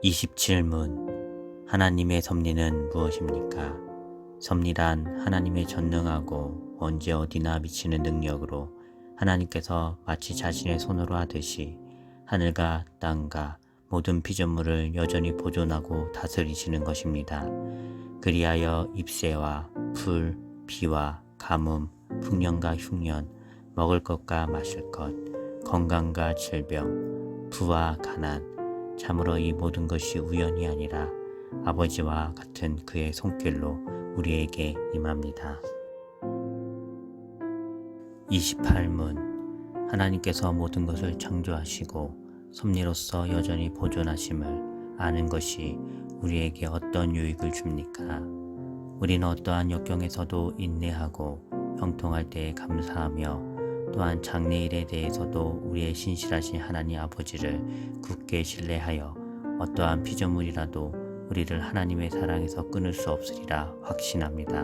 27문 하나님의 섭리는 무엇입니까? 섭리란 하나님의 전능하고 언제 어디나 미치는 능력으로 하나님께서 마치 자신의 손으로 하듯이 하늘과 땅과 모든 피조물을 여전히 보존하고 다스리시는 것입니다. 그리하여 잎새와 풀, 비와 가뭄, 풍년과 흉년, 먹을 것과 마실 것, 건강과 질병, 부와 가난, 참으로 이 모든 것이 우연이 아니라 아버지와 같은 그의 손길로 우리에게 임합니다. 28문 하나님께서 모든 것을 창조하시고 섭리로서 여전히 보존하심을 아는 것이 우리에게 어떤 유익을 줍니까? 우리는 어떠한 역경에서도 인내하고 형통할 때에 감사하며 또한 장래일에 대해서도 우리의 신실하신 하나님 아버지를 굳게 신뢰하여 어떠한 피조물이라도 우리를 하나님의 사랑에서 끊을 수 없으리라 확신합니다.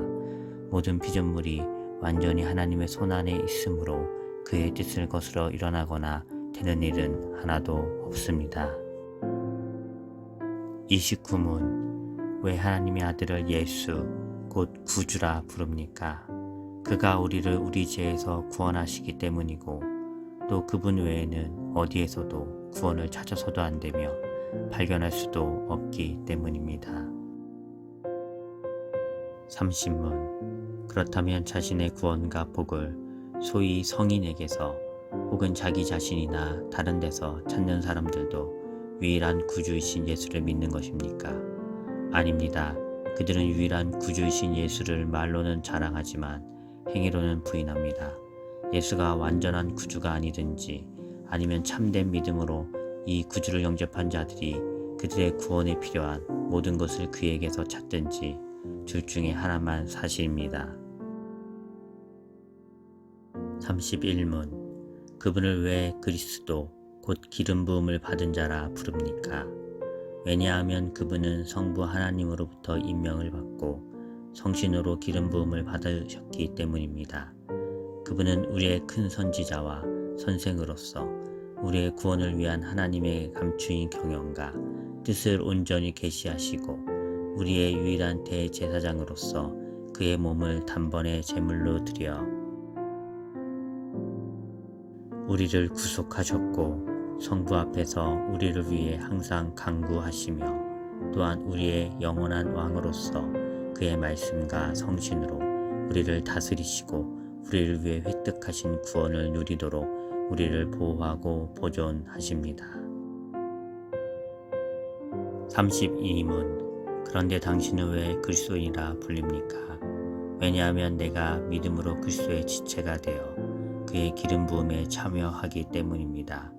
모든 피조물이 완전히 하나님의 손안에 있으므로 그의 뜻을 거스러 일어나거나 되는 일은 하나도 없습니다. 29문 왜 하나님의 아들을 예수 곧 구주라 부릅니까? 그가 우리를 우리 죄에서 구원하시기 때문이고 또 그분 외에는 어디에서도 구원을 찾아서도 안 되며 발견할 수도 없기 때문입니다. 30문 그렇다면 자신의 구원과 복을 소위 성인에게서 혹은 자기 자신이나 다른 데서 찾는 사람들도 유일한 구주이신 예수를 믿는 것입니까? 아닙니다. 그들은 유일한 구주이신 예수를 말로는 자랑하지만 행위로는 부인합니다. 예수가 완전한 구주가 아니든지 아니면 참된 믿음으로 이 구주를 영접한 자들이 그들의 구원에 필요한 모든 것을 그에게서 찾든지 둘 중에 하나만 사실입니다. 31문 그분을 왜 그리스도 곧 기름 부음을 받은 자라 부릅니까? 왜냐하면 그분은 성부 하나님으로부터 임명을 받고 성신으로 기름 부음을 받으셨기 때문입니다. 그분은 우리의 큰 선지자와 선생으로서 우리의 구원을 위한 하나님의 감추인 경영과 뜻을 온전히 계시하시고 우리의 유일한 대제사장으로서 그의 몸을 단번에 제물로 드려 우리를 구속하셨고 성부 앞에서 우리를 위해 항상 간구하시며 또한 우리의 영원한 왕으로서 그의 말씀과 성신으로 우리를 다스리시고 우리를 위해 획득하신 구원을 누리도록 우리를 보호하고 보존하십니다. 32문 그런데 당신은 왜 그리스도인이라 불립니까? 왜냐하면 내가 믿음으로 그리스도의 지체가 되어 그의 기름 부음에 참여하기 때문입니다.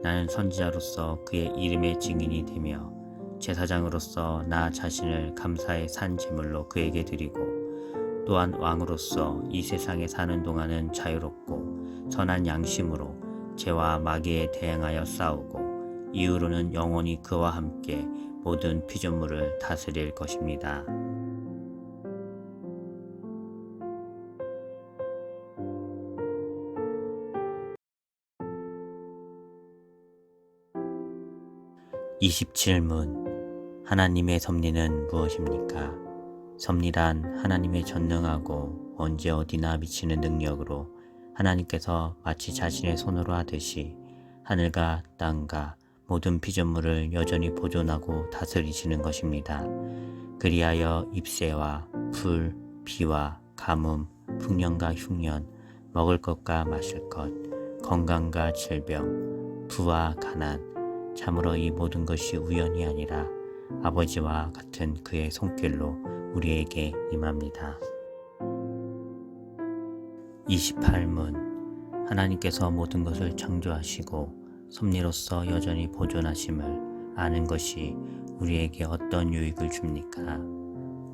나는 선지자로서 그의 이름의 증인이 되며 제사장으로서 나 자신을 감사의 산 제물로 그에게 드리고 또한 왕으로서 이 세상에 사는 동안은 자유롭고 선한 양심으로 죄와 마귀에 대항하여 싸우고 이후로는 영원히 그와 함께 모든 피조물을 다스릴 것입니다. 27문 하나님의 섭리는 무엇입니까? 섭리란 하나님의 전능하고 언제 어디나 미치는 능력으로 하나님께서 마치 자신의 손으로 하듯이 하늘과 땅과 모든 피조물을 여전히 보존하고 다스리시는 것입니다. 그리하여 잎새와 풀, 비와 가뭄, 풍년과 흉년, 먹을 것과 마실 것, 건강과 질병, 부와 가난, 참으로 이 모든 것이 우연이 아니라 아버지와 같은 그의 손길로 우리에게 임합니다. 28문 하나님께서 모든 것을 창조하시고 섭리로서 여전히 보존하심을 아는 것이 우리에게 어떤 유익을 줍니까?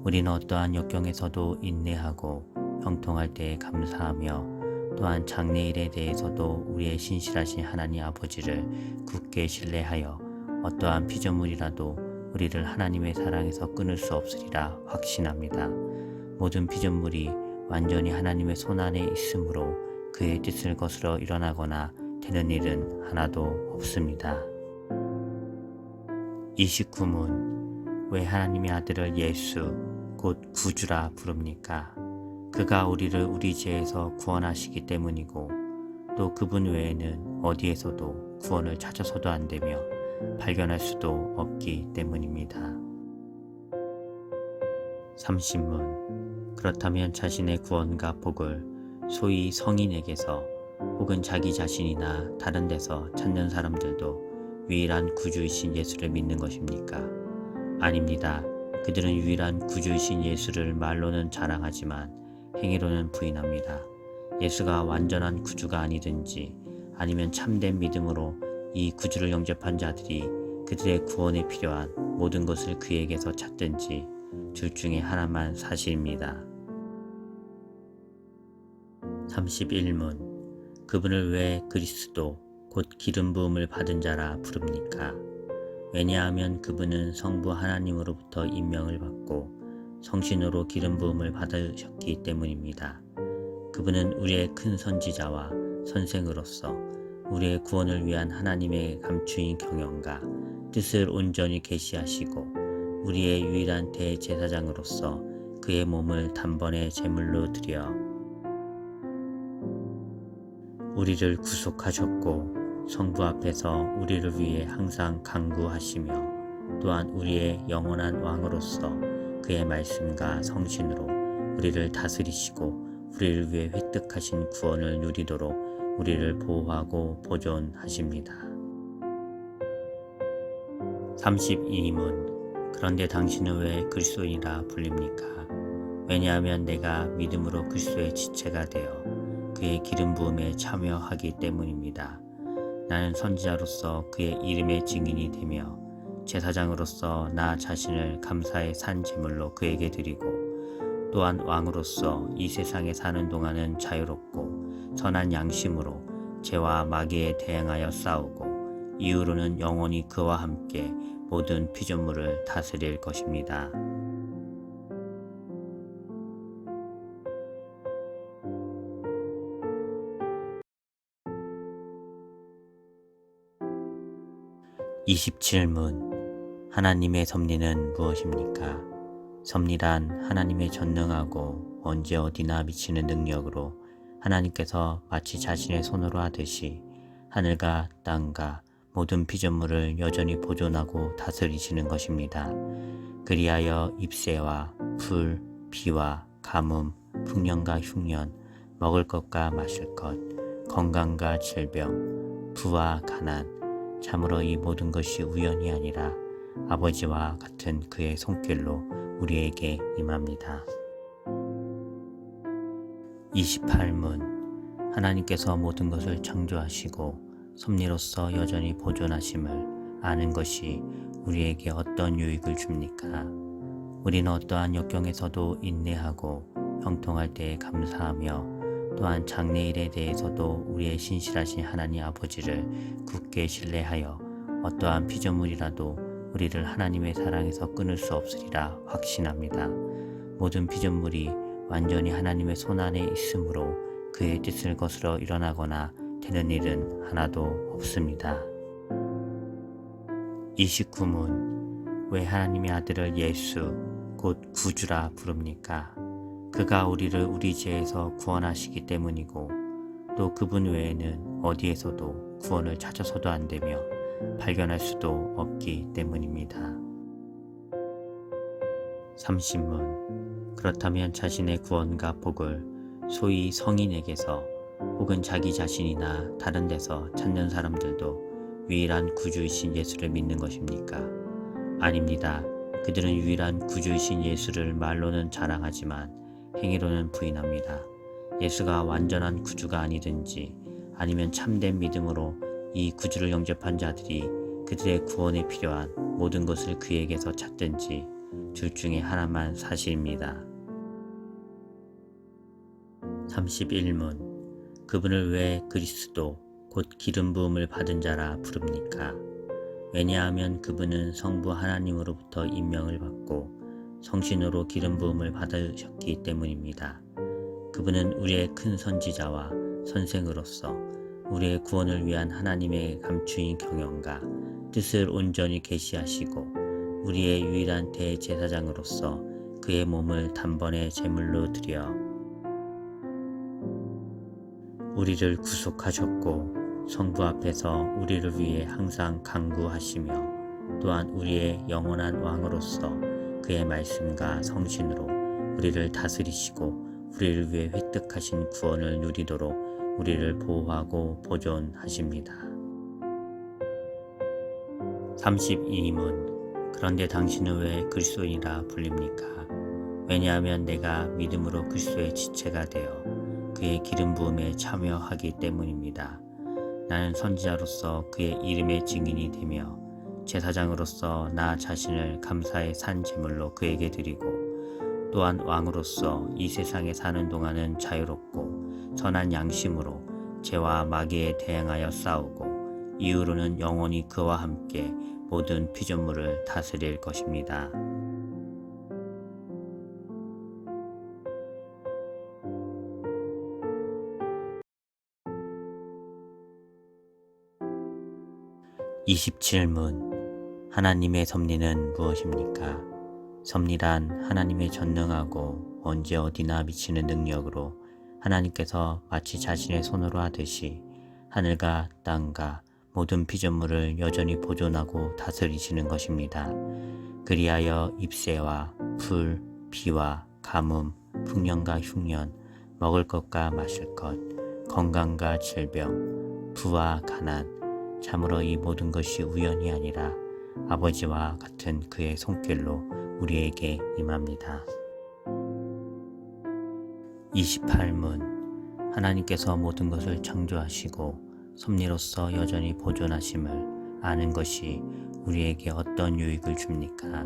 우리는 어떠한 역경에서도 인내하고 형통할 때에 감사하며 또한 장래일에 대해서도 우리의 신실하신 하나님 아버지를 굳게 신뢰하여 어떠한 피조물이라도 우리를 하나님의 사랑에서 끊을 수 없으리라 확신합니다. 모든 피조물이 완전히 하나님의 손안에 있으므로 그의 뜻을 거스러 일어나거나 되는 일은 하나도 없습니다. 29문 왜 하나님의 아들을 예수 곧 구주라 부릅니까? 그가 우리를 우리 죄에서 구원하시기 때문이고 또 그분 외에는 어디에서도 구원을 찾아서도 안 되며 발견할 수도 없기 때문입니다. 30문 그렇다면 자신의 구원과 복을 소위 성인에게서 혹은 자기 자신이나 다른 데서 찾는 사람들도 유일한 구주이신 예수를 믿는 것입니까? 아닙니다. 그들은 유일한 구주이신 예수를 말로는 자랑하지만 행위로는 부인합니다. 예수가 완전한 구주가 아니든지 아니면 참된 믿음으로 이 구주를 영접한 자들이 그들의 구원에 필요한 모든 것을 그에게서 찾든지 둘 중에 하나만 사실입니다. 31문 그분을 왜 그리스도 곧 기름 부음을 받은 자라 부릅니까? 왜냐하면 그분은 성부 하나님으로부터 임명을 받고 성신으로 기름 부음을 받으셨기 때문입니다. 그분은 우리의 큰 선지자와 선생으로서 우리의 구원을 위한 하나님의 감추인 경영과 뜻을 온전히 계시하시고 우리의 유일한 대제사장으로서 그의 몸을 단번에 제물로 드려 우리를 구속하셨고 성부 앞에서 우리를 위해 항상 간구하시며 또한 우리의 영원한 왕으로서 그의 말씀과 성신으로 우리를 다스리시고 우리를 위해 획득하신 구원을 누리도록 우리를 보호하고 보존하십니다. 32문 그런데 당신은 왜 그리스도인이라 불립니까? 왜냐하면 내가 믿음으로 그리스도의 지체가 되어 그의 기름 부음에 참여하기 때문입니다. 나는 선지자로서 그의 이름의 증인이 되며 제사장으로서 나 자신을 감사의 산 제물로 그에게 드리고 또한 왕으로서 이 세상에 사는 동안은 자유롭고 선한 양심으로 죄와 마귀에 대항하여 싸우고 이후로는 영원히 그와 함께 모든 피조물을 다스릴 것입니다. 27문 하나님의 섭리는 무엇입니까? 섭리란 하나님의 전능하고 언제 어디나 미치는 능력으로 하나님께서 마치 자신의 손으로 하듯이 하늘과 땅과 모든 피조물을 여전히 보존하고 다스리시는 것입니다. 그리하여 잎새와 풀, 비와 가뭄, 풍년과 흉년, 먹을 것과 마실 것, 건강과 질병, 부와 가난, 참으로 이 모든 것이 우연이 아니라 아버지와 같은 그의 손길로 우리에게 임합니다. 28문 하나님께서 모든 것을 창조하시고 섭리로서 여전히 보존하심을 아는 것이 우리에게 어떤 유익을 줍니까? 우리는 어떠한 역경에서도 인내하고 형통할 때에 감사하며 또한 장래일에 대해서도 우리의 신실하신 하나님 아버지를 굳게 신뢰하여 어떠한 피조물이라도 우리를 하나님의 사랑에서 끊을 수 없으리라 확신합니다. 모든 피조물이 완전히 하나님의 손안에 있으므로 그의 뜻을 거스러 일어나거나 되는 일은 하나도 없습니다. 29문 왜 하나님의 아들을 예수 곧 구주라 부릅니까? 그가 우리를 우리 죄에서 구원하시기 때문이고 또 그분 외에는 어디에서도 구원을 찾아서도 안 되며 발견할 수도 없기 때문입니다. 30문 그렇다면 자신의 구원과 복을 소위 성인에게서 혹은 자기 자신이나 다른 데서 찾는 사람들도 유일한 구주이신 예수를 믿는 것입니까? 아닙니다. 그들은 유일한 구주이신 예수를 말로는 자랑하지만 행위로는 부인합니다. 예수가 완전한 구주가 아니든지 아니면 참된 믿음으로 이 구주를 영접한 자들이 그들의 구원에 필요한 모든 것을 그에게서 찾든지 둘 중에 하나만 사실입니다. 31문 그분을 왜 그리스도 곧 기름 부음을 받은 자라 부릅니까? 왜냐하면 그분은 성부 하나님으로부터 임명을 받고 성신으로 기름 부음을 받으셨기 때문입니다. 그분은 우리의 큰 선지자와 선생으로서 우리의 구원을 위한 하나님의 감추인 경영과 뜻을 온전히 계시하시고 우리의 유일한 대제사장으로서 그의 몸을 단번에 제물로 드려 우리를 구속하셨고 성부 앞에서 우리를 위해 항상 간구하시며 또한 우리의 영원한 왕으로서 그의 말씀과 성신으로 우리를 다스리시고 우리를 위해 획득하신 구원을 누리도록 우리를 보호하고 보존하십니다. 32문 그런데 당신은 왜 그리스도인이라 불립니까? 왜냐하면 내가 믿음으로 그리스도의 지체가 되어 그의 기름 부음에 참여하기 때문입니다. 나는 선지자로서 그의 이름의 증인이 되며 제사장으로서 나 자신을 감사의 산 제물로 그에게 드리고 또한 왕으로서 이 세상에 사는 동안은 자유롭고 선한 양심으로 죄와 마귀에 대항하여 싸우고 이후로는 영원히 그와 함께 모든 피조물을 다스릴 것입니다. 27문 하나님의 섭리는 무엇입니까? 섭리란 하나님의 전능하고 언제 어디나 미치는 능력으로 하나님께서 마치 자신의 손으로 하듯이 하늘과 땅과 모든 피조물을 여전히 보존하고 다스리시는 것입니다. 그리하여 잎새와 풀, 비와 가뭄, 풍년과 흉년, 먹을 것과 마실 것, 건강과 질병, 부와 가난, 참으로 이 모든 것이 우연이 아니라 아버지와 같은 그의 손길로 우리에게 임합니다. 28문 하나님께서 모든 것을 창조하시고 섭리로서 여전히 보존하심을 아는 것이 우리에게 어떤 유익을 줍니까?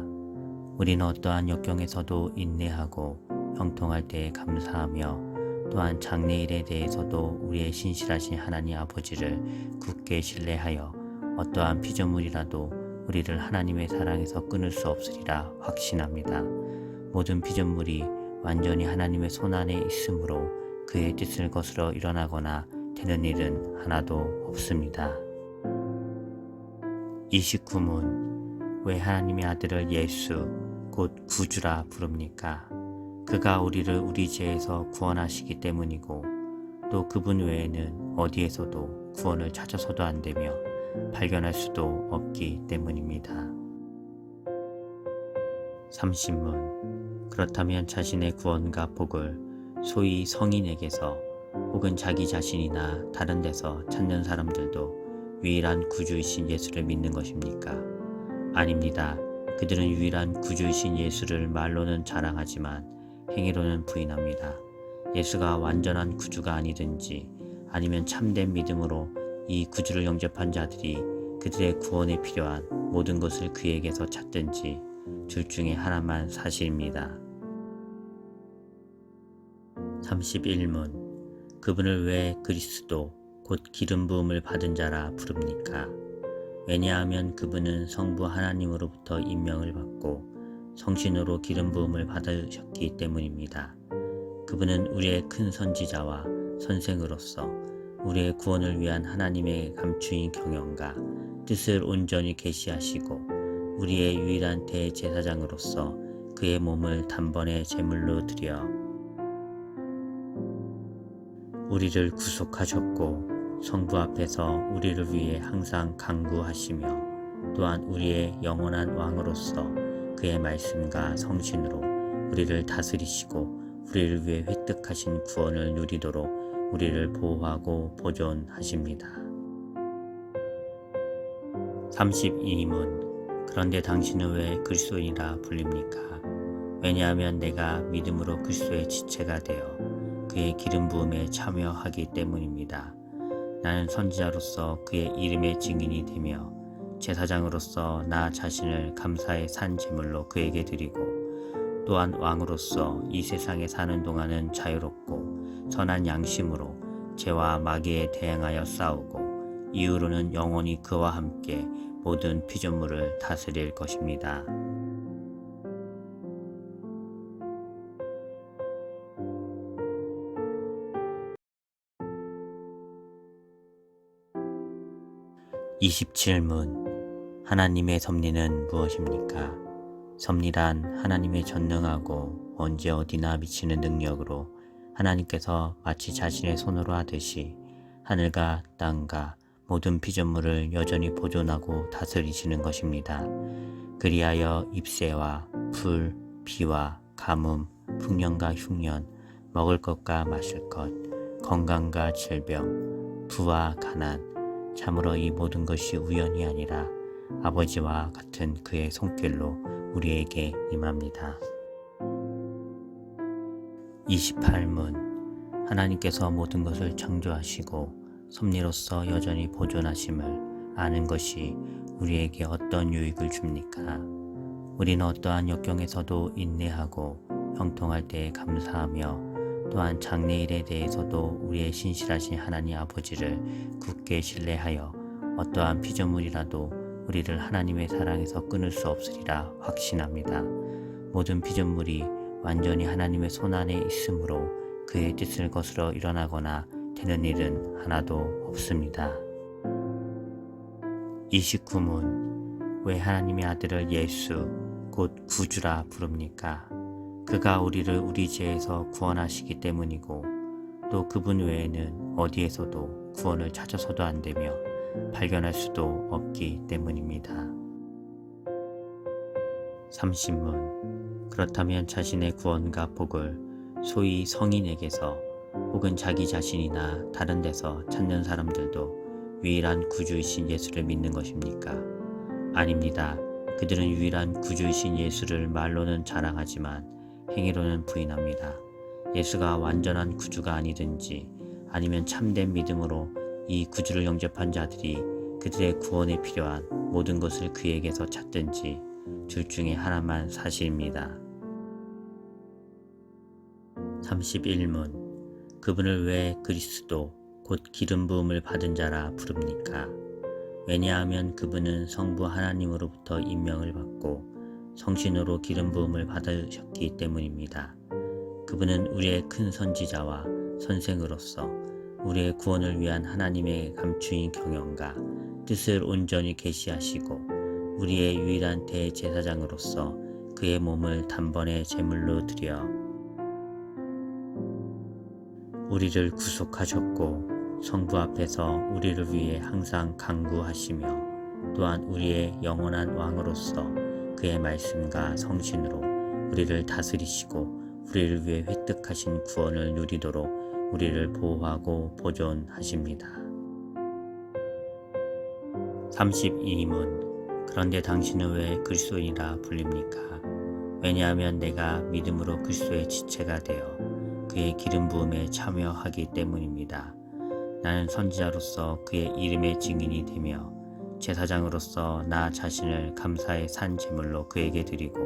우리는 어떠한 역경에서도 인내하고 형통할 때에 감사하며 또한 장래일에 대해서도 우리의 신실하신 하나님 아버지를 굳게 신뢰하여 어떠한 피조물이라도 우리를 하나님의 사랑에서 끊을 수 없으리라 확신합니다. 모든 피조물이 완전히 하나님의 손안에 있으므로 그의 뜻을 거스러 일어나거나 되는 일은 하나도 없습니다. 29문 왜 하나님의 아들을 예수 곧 구주라 부릅니까? 그가 우리를 우리 죄에서 구원하시기 때문이고 또 그분 외에는 어디에서도 구원을 찾아서도 안 되며 발견할 수도 없기 때문입니다. 30문 그렇다면 자신의 구원과 복을 소위 성인에게서 혹은 자기 자신이나 다른 데서 찾는 사람들도 유일한 구주이신 예수를 믿는 것입니까? 아닙니다. 그들은 유일한 구주이신 예수를 말로는 자랑하지만 행위로는 부인합니다. 예수가 완전한 구주가 아니든지 아니면 참된 믿음으로 이 구주를 영접한 자들이 그들의 구원에 필요한 모든 것을 그에게서 찾든지 둘 중에 하나만 사실입니다. 31문 그분을 왜 그리스도 곧 기름 부음을 받은 자라 부릅니까? 왜냐하면 그분은 성부 하나님으로부터 임명을 받고 성신으로 기름 부음을 받으셨기 때문입니다. 그분은 우리의 큰 선지자와 선생으로서 우리의 구원을 위한 하나님의 감추인 경영과 뜻을 온전히 계시하시고 우리의 유일한 대제사장으로서 그의 몸을 단번에 제물로 드려 우리를 구속하셨고 성부 앞에서 우리를 위해 항상 간구하시며 또한 우리의 영원한 왕으로서 그의 말씀과 성신으로 우리를 다스리시고 우리를 위해 획득하신 구원을 누리도록 우리를 보호하고 보존하십니다. 32문 그런데 당신은 왜 그리스도인이라 불립니까? 왜냐하면 내가 믿음으로 그리스도의 지체가 되어 그의 기름 부음에 참여하기 때문입니다. 나는 선지자로서 그의 이름의 증인이 되며 제사장으로서 나 자신을 감사의 산 제물로 그에게 드리고 또한 왕으로서 이 세상에 사는 동안은 자유롭고 선한 양심으로 죄와 마귀에 대항하여 싸우고 이후로는 영원히 그와 함께 모든 피조물을 다스릴 것입니다. 27문 하나님의 섭리는 무엇입니까? 섭리란 하나님의 전능하고 언제 어디나 미치는 능력으로 하나님께서 마치 자신의 손으로 하듯이 하늘과 땅과 모든 피조물을 여전히 보존하고 다스리시는 것입니다. 그리하여 잎새와 풀, 비와 가뭄, 풍년과 흉년, 먹을 것과 마실 것, 건강과 질병, 부와 가난, 참으로 이 모든 것이 우연이 아니라 아버지와 같은 그의 손길로 우리에게 임합니다. 28문 하나님께서 모든 것을 창조하시고 섭리로서 여전히 보존하심을 아는 것이 우리에게 어떤 유익을 줍니까? 우리는 어떠한 역경에서도 인내하고 형통할 때에 감사하며 또한 장래일에 대해서도 우리의 신실하신 하나님 아버지를 굳게 신뢰하여 어떠한 피조물이라도 우리를 하나님의 사랑에서 끊을 수 없으리라 확신합니다. 모든 피조물이 완전히 하나님의 손안에 있으므로 그의 뜻을 거스러 일어나거나 되는 일은 하나도 없습니다. 29문 왜 하나님의 아들을 예수 곧 구주라 부릅니까? 그가 우리를 우리 죄에서 구원하시기 때문이고 또 그분 외에는 어디에서도 구원을 찾아서도 안 되며 발견할 수도 없기 때문입니다. 30문 그렇다면 자신의 구원과 복을 소위 성인에게서 혹은 자기 자신이나 다른 데서 찾는 사람들도 유일한 구주이신 예수를 믿는 것입니까? 아닙니다. 그들은 유일한 구주이신 예수를 말로는 자랑하지만 행위로는 부인합니다. 예수가 완전한 구주가 아니든지 아니면 참된 믿음으로 이 구주를 영접한 자들이 그들의 구원에 필요한 모든 것을 그에게서 찾든지 둘 중에 하나만 사실입니다. 31문 그분을 왜 그리스도 곧 기름 부음을 받은 자라 부릅니까? 왜냐하면 그분은 성부 하나님으로부터 임명을 받고 성신으로 기름 부음을 받으셨기 때문입니다. 그분은 우리의 큰 선지자와 선생으로서 우리의 구원을 위한 하나님의 감추인 경영과 뜻을 온전히 계시하시고 우리의 유일한 대제사장으로서 그의 몸을 단번에 제물로 드려 우리를 구속하셨고 성부 앞에서 우리를 위해 항상 간구하시며 또한 우리의 영원한 왕으로서 그의 말씀과 성신으로 우리를 다스리시고 우리를 위해 획득하신 구원을 누리도록 우리를 보호하고 보존하십니다. 32문 그런데 당신은 왜 그리스도인이라 불립니까? 왜냐하면 내가 믿음으로 그리스도의 지체가 되어 그의 기름 부음에 참여하기 때문입니다. 나는 선지자로서 그의 이름의 증인이 되며 제사장으로서 나 자신을 감사의 산 제물로 그에게 드리고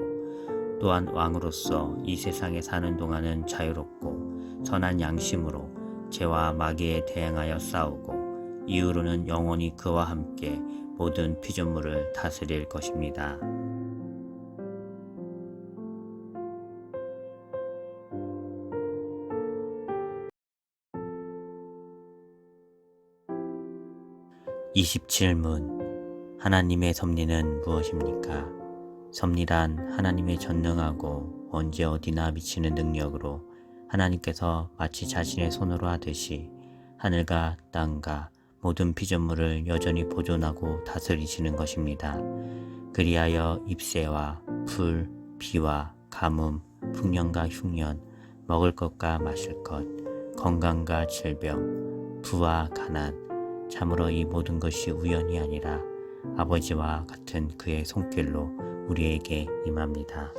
또한 왕으로서 이 세상에 사는 동안은 자유롭고 선한 양심으로 죄와 마귀에 대항하여 싸우고 이후로는 영원히 그와 함께 모든 피조물을 다스릴 것입니다. 27문 하나님의 섭리는 무엇입니까? 섭리란 하나님의 전능하고 언제 어디나 미치는 능력으로 하나님께서 마치 자신의 손으로 하듯이 하늘과 땅과 모든 피조물을 여전히 보존하고 다스리시는 것입니다. 그리하여 잎새와 풀, 비와 가뭄, 풍년과 흉년, 먹을 것과 마실 것, 건강과 질병, 부와 가난, 참으로 이 모든 것이 우연이 아니라 아버지와 같은 그의 손길로 우리에게 임합니다.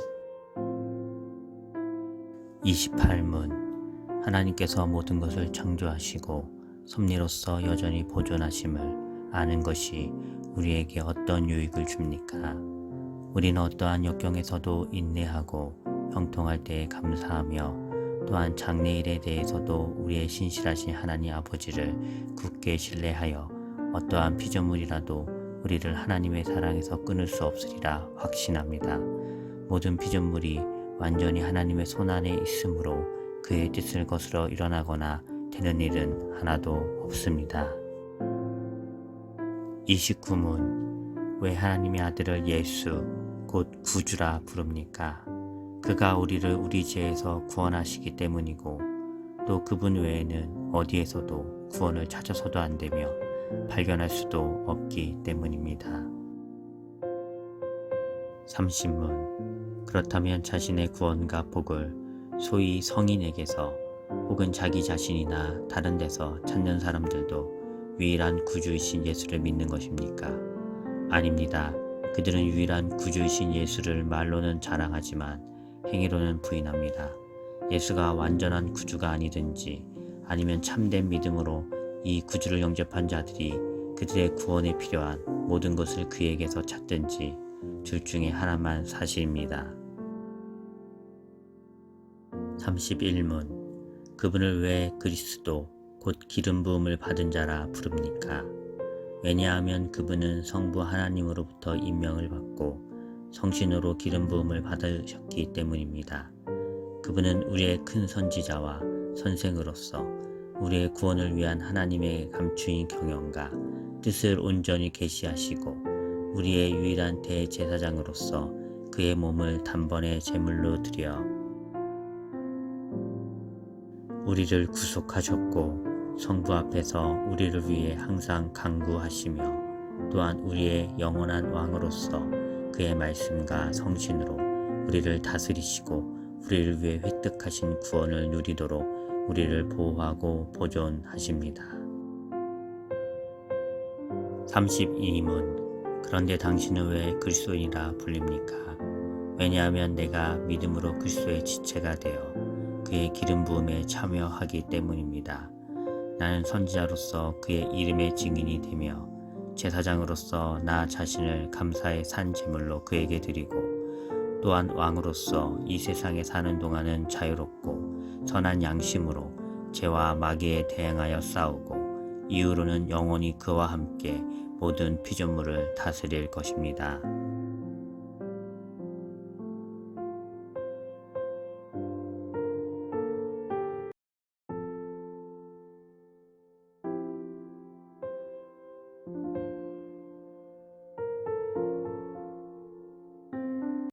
28문 하나님께서 모든 것을 창조하시고 섭리로서 여전히 보존하심을 아는 것이 우리에게 어떤 유익을 줍니까? 우리는 어떠한 역경에서도 인내하고 형통할 때에 감사하며 또한 장래일에 대해서도 우리의 신실하신 하나님 아버지를 굳게 신뢰하여 어떠한 피조물이라도 우리를 하나님의 사랑에서 끊을 수 없으리라 확신합니다. 모든 피조물이 완전히 하나님의 손안에 있으므로 그의 뜻을 거스러 일어나거나 되는 일은 하나도 없습니다. 29문 왜 하나님의 아들을 예수 곧 구주라 부릅니까? 그가 우리를 우리 죄에서 구원하시기 때문이고 또 그분 외에는 어디에서도 구원을 찾아서도 안 되며 발견할 수도 없기 때문입니다. 30문 그렇다면 자신의 구원과 복을 소위 성인에게서 혹은 자기 자신이나 다른 데서 찾는 사람들도 유일한 구주이신 예수를 믿는 것입니까? 아닙니다. 그들은 유일한 구주이신 예수를 말로는 자랑하지만 행위로는 부인합니다. 예수가 완전한 구주가 아니든지 아니면 참된 믿음으로 이 구주를 영접한 자들이 그들의 구원에 필요한 모든 것을 그에게서 찾든지 둘 중에 하나만 사실입니다. 31문 그분을 왜 그리스도 곧 기름 부음을 받은 자라 부릅니까? 왜냐하면 그분은 성부 하나님으로부터 임명을 받고 성신으로 기름 부음을 받으셨기 때문입니다. 그분은 우리의 큰 선지자와 선생으로서 우리의 구원을 위한 하나님의 감추인 경영과 뜻을 온전히 계시하시고 우리의 유일한 대제사장으로서 그의 몸을 단번에 제물로 드려 우리를 구속하셨고 성부 앞에서 우리를 위해 항상 간구하시며 또한 우리의 영원한 왕으로서 그의 말씀과 성신으로 우리를 다스리시고 우리를 위해 획득하신 구원을 누리도록 우리를 보호하고 보존하십니다. 32문 그런데 당신은 왜 그리스도인이라 불립니까? 왜냐하면 내가 믿음으로 그리스도의 지체가 되어 그의 기름 부음에 참여하기 때문입니다. 나는 선지자로서 그의 이름의 증인이 되며 제사장으로서 나 자신을 감사의 산 제물로 그에게 드리고 또한 왕으로서 이 세상에 사는 동안은 자유롭고 선한 양심으로 죄와 마귀에 대항하여 싸우고 이후로는 영원히 그와 함께 모든 피조물을 다스릴 것입니다.